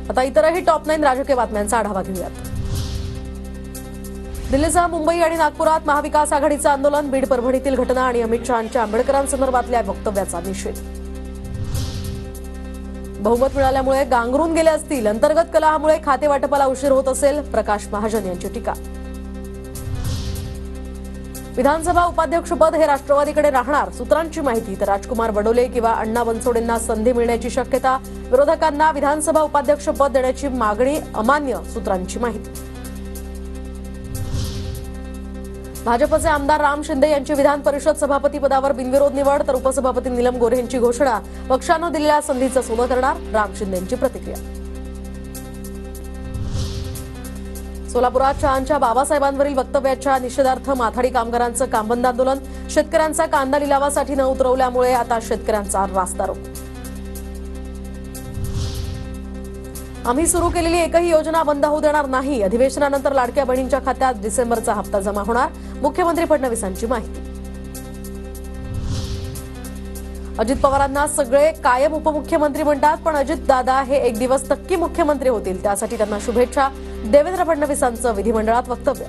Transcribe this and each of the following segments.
आता इतरही टॉप 9 राजकीय बातम्यांचा आढावा घेऊयात। दिल्लीसह मुंबई आणि नागपुरात महाविकास आघाडीचं आंदोलन, बीड परभणीतील घटना आणि अमित शहांच्या आंबेडकरांसंदर्भातल्या वक्तव्याचा निषेध। बहुमत मिळाल्यामुळे गांगरून गेले असतील, अंतर्गत कलहामुळे खाते वाटपाला उशीर होत असेल, प्रकाश महाजन यांची टीका। विधानसभा उपाध्यक्षपद हे राष्ट्रवादीकडे राहणार, सूत्रांची माहिती। तर राजकुमार बडोले किंवा अण्णा बनसोडेंना संधी मिळण्याची शक्यता, विरोधकांना विधानसभा उपाध्यक्षपद देण्याची मागणी अमान्य, सूत्रांची माहिती। भाजपचे आमदार राम शिंदे यांची विधान परिषद सभापती पदावर बिनविरोध निवड, तर उपसभापती नीलम गोऱ्हे यांची घोषणा, पक्षानं दिलेल्या संधीचं सोनं करणार, राम शिंदेंची प्रतिक्रिया। सोलापुरात शहांच्या बाबासाहेबांवरील वक्तव्याच्या निषेधार्थ माथाडी कामगारांचं कामबंद आंदोलन, शेतकऱ्यांचा कांदा लिलावासाठी न उतरवल्यामुळे आता शेतकऱ्यांचा रास्ता रोको। आम्ही सुरू केलेली एकही योजना बंद होऊ देणार नाही, अधिवेशनानंतर लाडक्या बहिणींच्या खात्यात डिसेंबरचा हप्ता जमा होणार, मुख्यमंत्री फडणवीसांची माहिती। अजित पवारांना सगळे कायम उपमुख्यमंत्री म्हणतात, पण अजित दादा हे एक दिवस नक्की मुख्यमंत्री होतील, त्यासाठी त्यांना शुभेच्छा, देवेंद्र फडणवीसांचं विधिमंडळात वक्तव्य।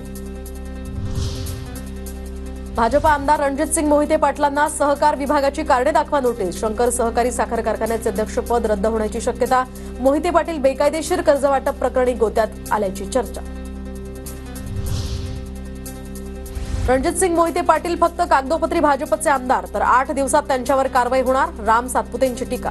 भाजप आमदार रणजितसिंग मोहिते पाटलांना सहकार विभागाची कारणे दाखवा नोटीस, शंकर सहकारी साखर कारखान्याचे अध्यक्षपद रद्द होण्याची शक्यता, मोहिते पाटील बेकायदेशीर कर्जवाटप प्रकरणी गोत्यात आल्याची चर्चा। रणजितसिंग मोहिते पाटील फक्त कागदोपत्री भाजपचे आमदार, तर 8 दिवसात त्यांच्यावर कारवाई होणार, राम सातपुतेंची टीका।